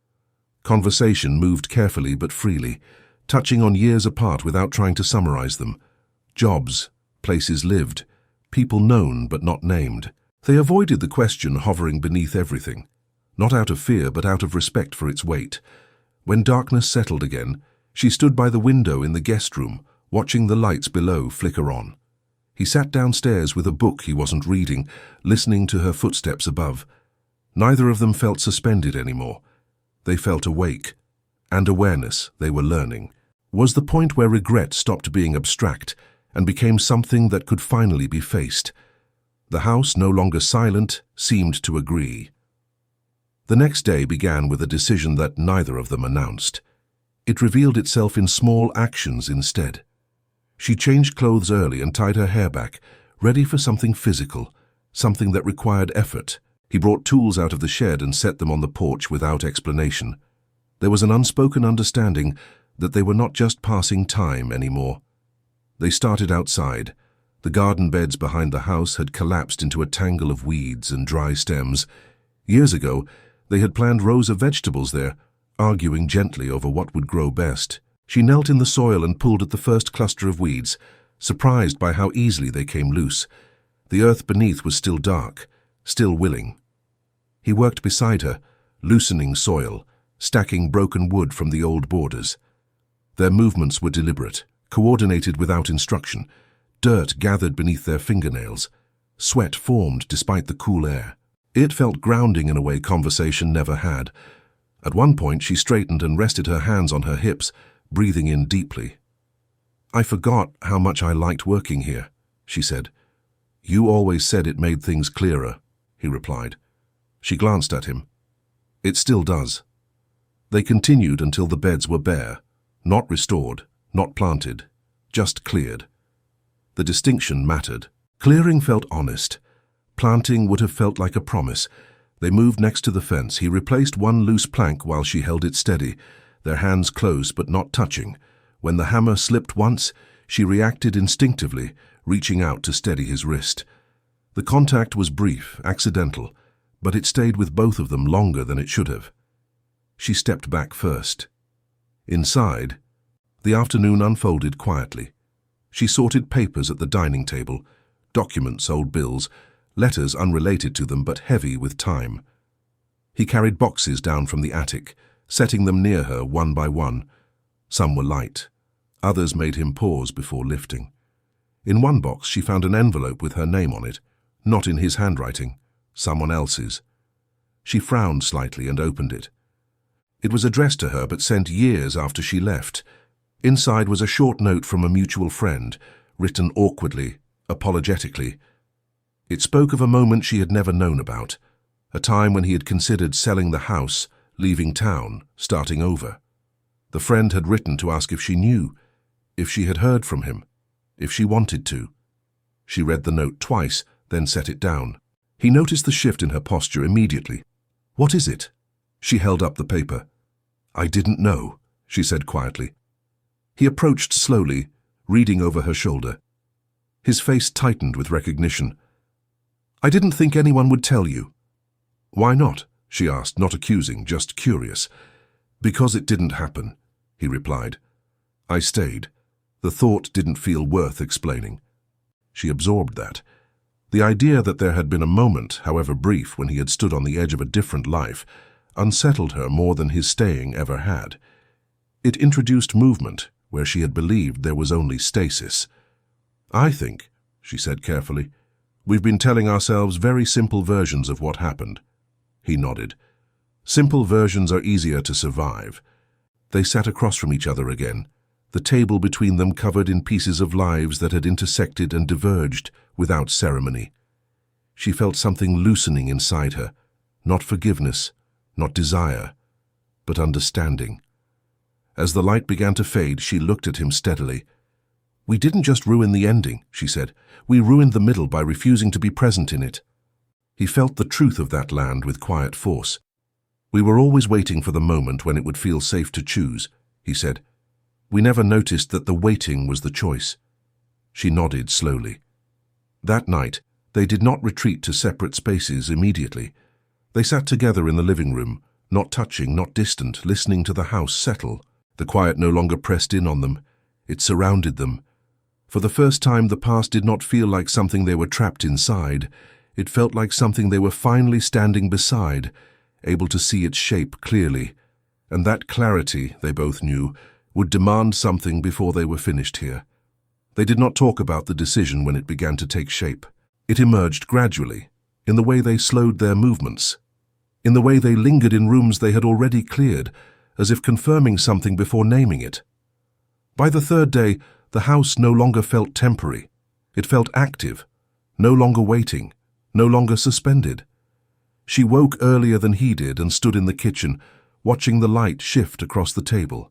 Conversation moved carefully but freely, touching on years apart without trying to summarize them. Jobs, places lived, people known but not named. They avoided the question hovering beneath everything, not out of fear but out of respect for its weight. When darkness settled again, she stood by the window in the guest room, watching the lights below flicker on. He sat downstairs with a book he wasn't reading, listening to her footsteps above. Neither of them felt suspended anymore. They felt awake, and awareness, they were learning, was the point where regret stopped being abstract and became something that could finally be faced. The house, no longer silent, seemed to agree. The next day began with a decision that neither of them announced. It revealed itself in small actions instead. She changed clothes early and tied her hair back, ready for something physical, something that required effort. He brought tools out of the shed and set them on the porch without explanation. There was an unspoken understanding that they were not just passing time anymore. They started outside. The garden beds behind the house had collapsed into a tangle of weeds and dry stems. Years ago, they had planned rows of vegetables there, arguing gently over what would grow best. She knelt in the soil and pulled at the first cluster of weeds, surprised by how easily they came loose. The earth beneath was still dark, still willing. He worked beside her, loosening soil, stacking broken wood from the old borders. Their movements were deliberate, coordinated without instruction. Dirt gathered beneath their fingernails. Sweat formed despite the cool air. It felt grounding in a way conversation never had. At one point she straightened and rested her hands on her hips, breathing in deeply. "I forgot how much I liked working here," she said. "You always said it made things clearer," he replied. She glanced at him. "It still does." They continued until the beds were bare, not restored, not planted, just cleared. The distinction mattered. Clearing felt honest. Planting would have felt like a promise. They moved next to the fence. He replaced one loose plank while she held it steady, their hands close but not touching. When the hammer slipped once, she reacted instinctively, reaching out to steady his wrist. The contact was brief, accidental, but it stayed with both of them longer than it should have. She stepped back first. Inside, the afternoon unfolded quietly. She sorted papers at the dining table, documents, old bills, letters unrelated to them but heavy with time. He carried boxes down from the attic, setting them near her one by one. Some were light. Others made him pause before lifting. In one box she found an envelope with her name on it, not in his handwriting, someone else's. She frowned slightly and opened it. It was addressed to her but sent years after she left. Inside was a short note from a mutual friend, written awkwardly, apologetically. It spoke of a moment she had never known about, a time when he had considered selling the house, leaving town, starting over. The friend had written to ask if she knew, if she had heard from him, if she wanted to. She read the note twice, then set it down. He noticed the shift in her posture immediately. "What is it?" She held up the paper. "I didn't know," she said quietly. He approached slowly, reading over her shoulder. His face tightened with recognition. "I didn't think anyone would tell you." "Why not?" she asked, not accusing, just curious. "Because it didn't happen," he replied. "I stayed. The thought didn't feel worth explaining." She absorbed that. The idea that there had been a moment, however brief, when he had stood on the edge of a different life, unsettled her more than his staying ever had. It introduced movement where she had believed there was only stasis. "I think," she said carefully, "we've been telling ourselves very simple versions of what happened." He nodded. "Simple versions are easier to survive." They sat across from each other again, the table between them covered in pieces of lives that had intersected and diverged without ceremony. She felt something loosening inside her, not forgiveness, not desire, but understanding. As the light began to fade, she looked at him steadily. "We didn't just ruin the ending," she said. "We ruined the middle by refusing to be present in it." He felt the truth of that land with quiet force. "We were always waiting for the moment when it would feel safe to choose," he said. "We never noticed that the waiting was the choice." She nodded slowly. That night, They did not retreat to separate spaces immediately. They sat together in the living room, not touching, not distant, listening to the house settle. The quiet no longer pressed in on them. It surrounded them. For the first time, the past did not feel like something they were trapped inside. It felt like something they were finally standing beside, able to see its shape clearly. And that clarity, they both knew, would demand something before they were finished here. They did not talk about the decision when it began to take shape. It emerged gradually, in the way they slowed their movements, in the way they lingered in rooms they had already cleared, as if confirming something before naming it. By the third day, the house no longer felt temporary. It felt active, no longer waiting, no longer suspended. She woke earlier than he did and stood in the kitchen, watching the light shift across the table.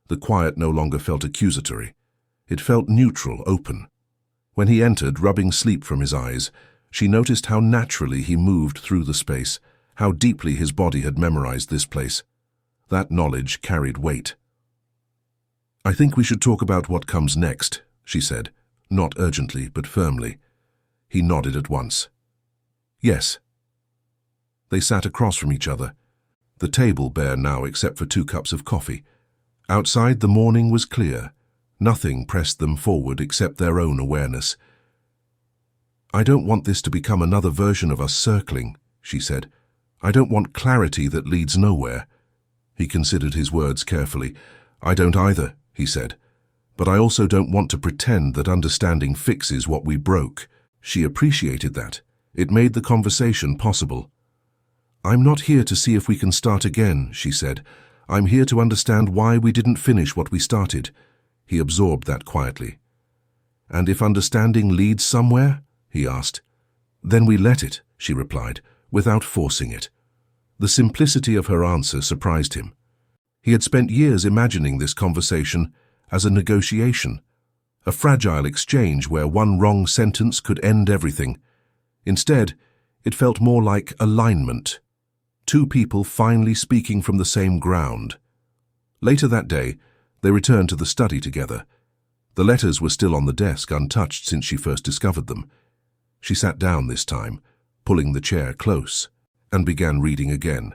The quiet no longer felt accusatory. It felt neutral, open. When he entered, rubbing sleep from his eyes, she noticed how naturally he moved through the space, how deeply his body had memorized this place. That knowledge carried weight. "I think we should talk about what comes next," she said, not urgently but firmly. He nodded at once. "Yes." They sat across from each other, the table bare now except for 2 cups of coffee. Outside, the morning was clear. Nothing pressed them forward except their own awareness. "I don't want this to become another version of us circling," she said. "I don't want clarity that leads nowhere." He considered his words carefully. "I don't either," he said. "But I also don't want to pretend that understanding fixes what we broke." She appreciated that. It made the conversation possible. "I'm not here to see if we can start again," she said. "I'm here to understand why we didn't finish what we started." He absorbed that quietly. "And if understanding leads somewhere?" he asked. "Then we let it," she replied, without forcing it. The simplicity of her answer surprised him. He had spent years imagining this conversation as a negotiation, a fragile exchange where one wrong sentence could end everything. Instead, it felt more like alignment. 2 people finally speaking from the same ground. Later that day, they returned to the study together. The letters were still on the desk, untouched since she first discovered them. She sat down this time, pulling the chair close, and began reading again.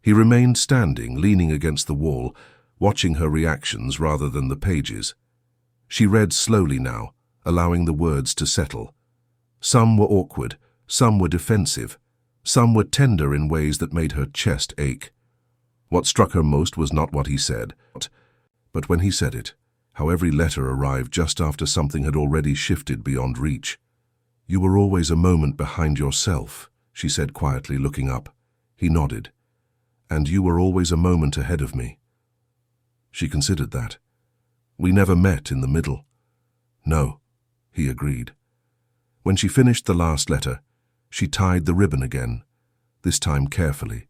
He remained standing, leaning against the wall, watching her reactions rather than the pages. She read slowly now, allowing the words to settle. Some were awkward, some were defensive, some were tender in ways that made her chest ache. What struck her most was not what he said, but when he said it, how every letter arrived just after something had already shifted beyond reach. "You were always a moment behind yourself," she said quietly, looking up. He nodded. "And you were always a moment ahead of me." She considered that. "We never met in the middle." "No," he agreed. When she finished the last letter, she tied the ribbon again, this time carefully,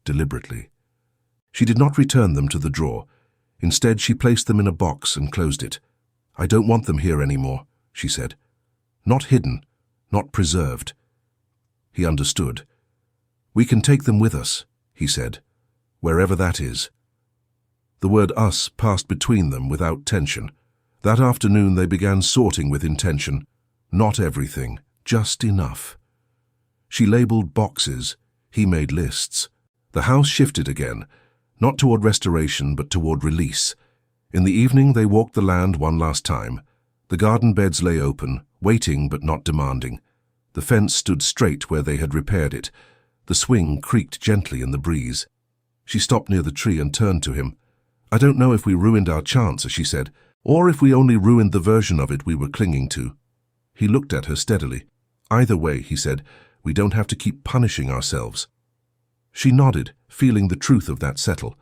deliberately. She did not return them to the drawer. Instead, she placed them in a box and closed it. "I don't want them here anymore," she said. "Not hidden, not preserved." He understood. "We can take them with us," he said, "wherever that is." The word us passed between them without tension. That afternoon they began sorting with intention. Not everything, just enough. She labeled boxes, he made lists. The house shifted again, not toward restoration but toward release. In the evening they walked the land one last time. The garden beds lay open, waiting but not demanding. The fence stood straight where they had repaired it. The swing creaked gently in the breeze. She stopped near the tree and turned to him. "I don't know if we ruined our chance," she said, "or if we only ruined the version of it we were clinging to." He looked at her steadily. "Either way," he said, "we don't have to keep punishing ourselves." She nodded, feeling the truth of that settle.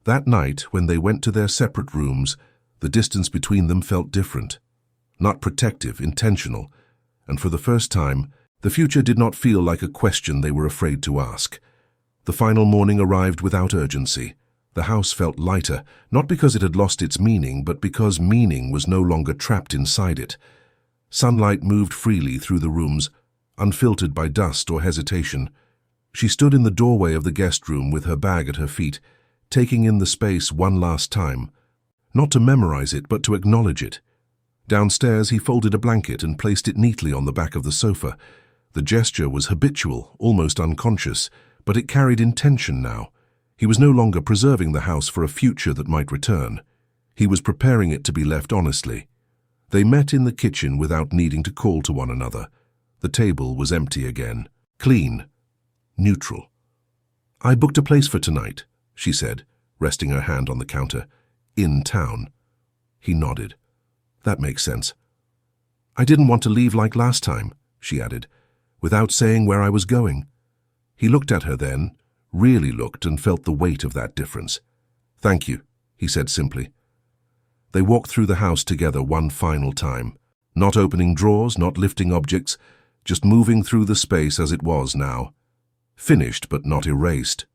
That night, when they went to their separate rooms, the distance between them felt different. Not protective, intentional. And for the first time, the future did not feel like a question they were afraid to ask. The final morning arrived without urgency. The house felt lighter, not because it had lost its meaning, but because meaning was no longer trapped inside it. Sunlight moved freely through the rooms, unfiltered by dust or hesitation. She stood in the doorway of the guest room with her bag at her feet, taking in the space one last time, not to memorize it, but to acknowledge it. Downstairs, he folded a blanket and placed it neatly on the back of the sofa. The gesture was habitual, almost unconscious, but it carried intention now. He was no longer preserving the house for a future that might return. He was preparing it to be left honestly. They met in the kitchen without needing to call to one another. The table was empty again. Clean. Neutral. "I booked a place for tonight," she said, resting her hand on the counter. "In town." He nodded. "That makes sense." "I didn't want to leave like last time," she added, "without saying where I was going." He looked at her then, really looked, and felt the weight of that difference. "Thank you," he said simply. They walked through the house together one final time, not opening drawers, not lifting objects, just moving through the space as it was now. Finished but not erased.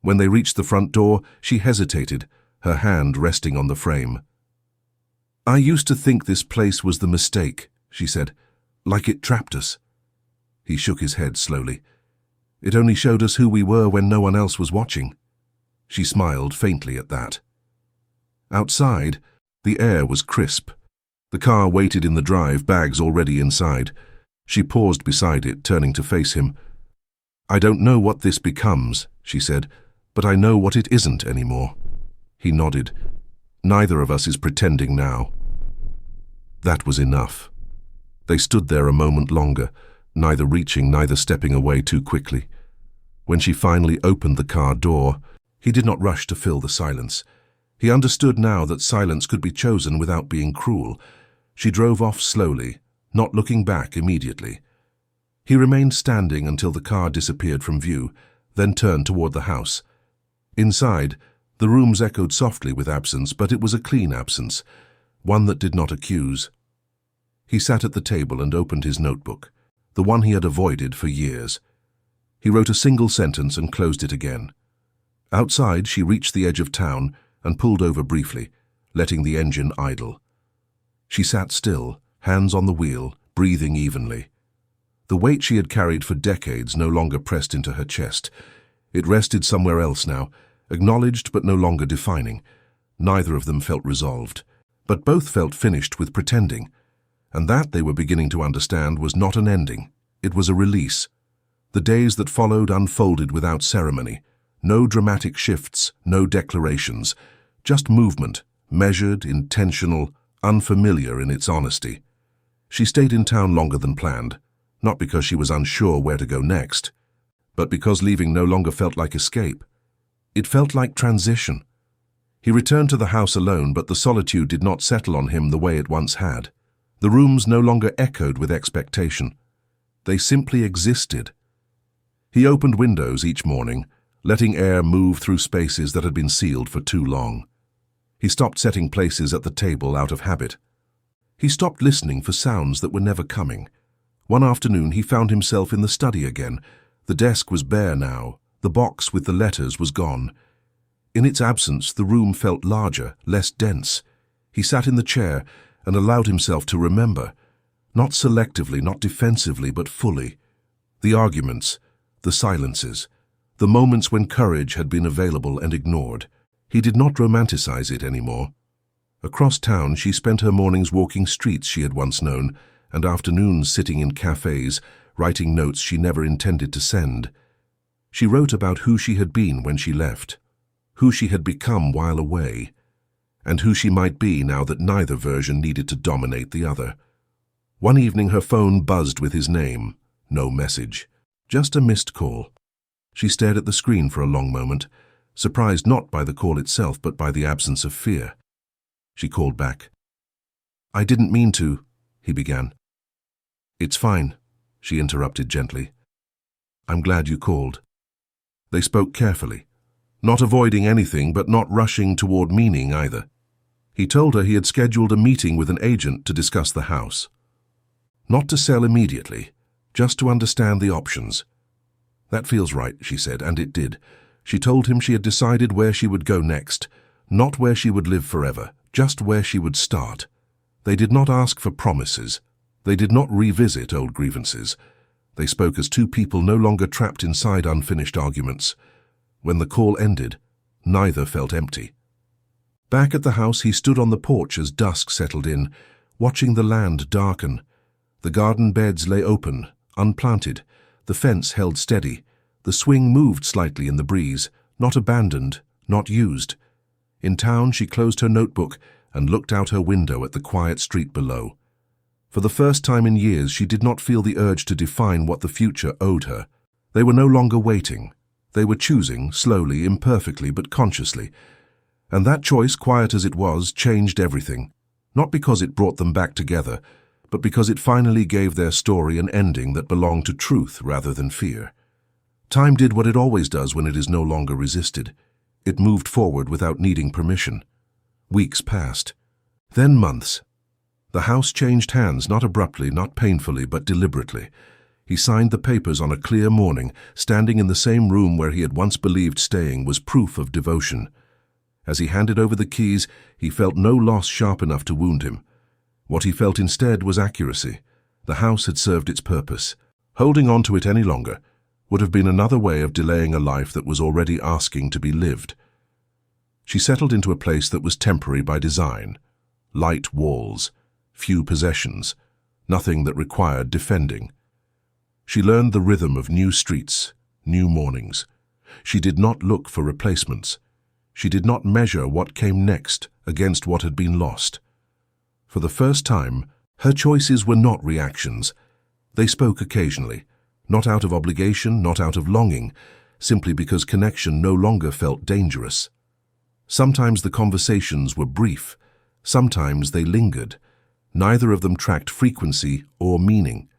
When they reached the front door, she hesitated, her hand resting on the frame. "I used to think this place was the mistake," she said, "like it trapped us." He shook his head slowly. "It only showed us who we were when no one else was watching." She smiled faintly at that. Outside, the air was crisp. The car waited in the drive, bags already inside. She paused beside it, turning to face him. "I don't know what this becomes," she said, "but I know what it isn't anymore." He nodded. "Neither of us is pretending now." That was enough. They stood there a moment longer, neither reaching, neither stepping away too quickly. When she finally opened the car door, he did not rush to fill the silence. He understood now that silence could be chosen without being cruel. She drove off slowly, not looking back immediately. He remained standing until the car disappeared from view, then turned toward the house. Inside, the rooms echoed softly with absence, but it was a clean absence, one that did not accuse. He sat at the table and opened his notebook, the one he had avoided for years. He wrote a single sentence and closed it again. Outside, she reached the edge of town and pulled over briefly, letting the engine idle. She sat still, hands on the wheel, breathing evenly. The weight she had carried for decades no longer pressed into her chest. It rested somewhere else now, acknowledged but no longer defining. Neither of them felt resolved, but both felt finished with pretending. And that, they were beginning to understand, was not an ending. It was a release. The days that followed unfolded without ceremony. No dramatic shifts, no declarations. Just movement, measured, intentional, unfamiliar in its honesty. She stayed in town longer than planned, not because she was unsure where to go next, but because leaving no longer felt like escape. It felt like transition. He returned to the house alone, but the solitude did not settle on him the way it once had. The rooms no longer echoed with expectation. They simply existed. He opened windows each morning, letting air move through spaces that had been sealed for too long. He stopped setting places at the table out of habit. He stopped listening for sounds that were never coming. One afternoon he found himself in the study again. The desk was bare now. The box with the letters was gone. In its absence, the room felt larger, less dense. He sat in the chair and allowed himself to remember, not selectively, not defensively, but fully. The arguments, the silences, the moments when courage had been available and ignored. He did not romanticize it anymore. Across town, she spent her mornings walking streets she had once known, and afternoons sitting in cafes, writing notes she never intended to send. She wrote about who she had been when she left, who she had become while away, and who she might be now that neither version needed to dominate the other. One evening her phone buzzed with his name. No message, just a missed call. She stared at the screen for a long moment, surprised not by the call itself but by the absence of fear. She called back. "I didn't mean to," he began. "It's fine," she interrupted gently. "I'm glad you called." They spoke carefully, not avoiding anything but not rushing toward meaning either. He told her he had scheduled a meeting with an agent to discuss the house. Not to sell immediately, just to understand the options. "That feels right," she said, and it did. She told him she had decided where she would go next, not where she would live forever, just where she would start. They did not ask for promises. They did not revisit old grievances. They spoke as two people no longer trapped inside unfinished arguments. When the call ended, neither felt empty. Back at the house, he stood on the porch as dusk settled in, watching the land darken. The garden beds lay open, unplanted, the fence held steady, the swing moved slightly in the breeze, not abandoned, not used. In town, she closed her notebook and looked out her window at the quiet street below. For the first time in years, she did not feel the urge to define what the future owed her. They were no longer waiting. They were choosing, slowly, imperfectly, but consciously. And that choice, quiet as it was, changed everything. Not because it brought them back together, but because it finally gave their story an ending that belonged to truth rather than fear. Time did what it always does when it is no longer resisted. It moved forward without needing permission. Weeks passed. Then months. The house changed hands, not abruptly, not painfully, but deliberately. He signed the papers on a clear morning, standing in the same room where he had once believed staying was proof of devotion. As he handed over the keys, he felt no loss sharp enough to wound him. What he felt instead was accuracy. The house had served its purpose. Holding on to it any longer would have been another way of delaying a life that was already asking to be lived. She settled into a place that was temporary by design. Light walls, few possessions, nothing that required defending. She learned the rhythm of new streets, new mornings. She did not look for replacements. She did not measure what came next against what had been lost. For the first time, her choices were not reactions. They spoke occasionally, not out of obligation, not out of longing, simply because connection no longer felt dangerous. Sometimes the conversations were brief, sometimes they lingered. Neither of them tracked frequency or meaning.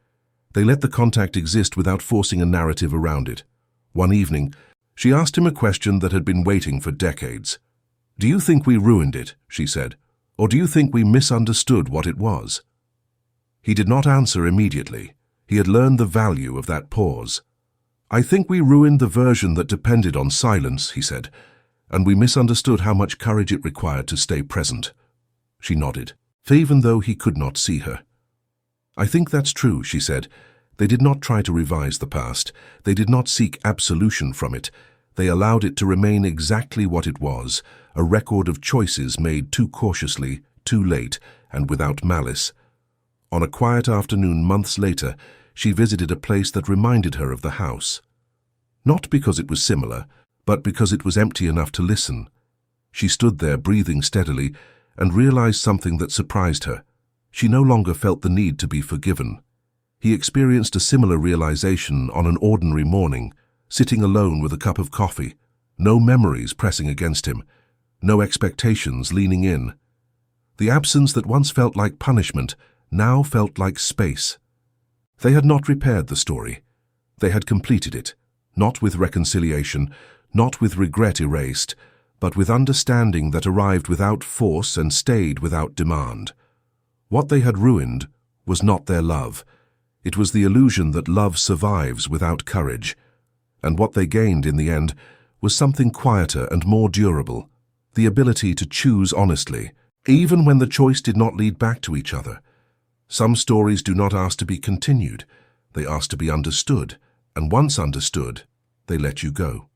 They let the contact exist without forcing a narrative around it. One evening, she asked him a question that had been waiting for decades. "Do you think we ruined it?" she said. "Or do you think we misunderstood what it was?" He did not answer immediately. He had learned the value of that pause. "I think we ruined the version that depended on silence," he said, "and we misunderstood how much courage it required to stay present." She nodded, even though he could not see her. "I think that's true," she said. They did not try to revise the past. They did not seek absolution from it. They allowed it to remain exactly what it was, a record of choices made too cautiously, too late, and without malice. On a quiet afternoon months later, she visited a place that reminded her of the house. Not because it was similar, but because it was empty enough to listen. She stood there breathing steadily and realized something that surprised her. She no longer felt the need to be forgiven. He experienced a similar realization on an ordinary morning, sitting alone with a cup of coffee, no memories pressing against him, no expectations leaning in. The absence that once felt like punishment now felt like space. They had not repaired the story. They had completed it, not with reconciliation, not with regret erased, but with understanding that arrived without force and stayed without demand. What they had ruined was not their love. It was the illusion that love survives without courage. And what they gained in the end was something quieter and more durable, the ability to choose honestly, even when the choice did not lead back to each other. Some stories do not ask to be continued. They ask to be understood, and once understood, they let you go.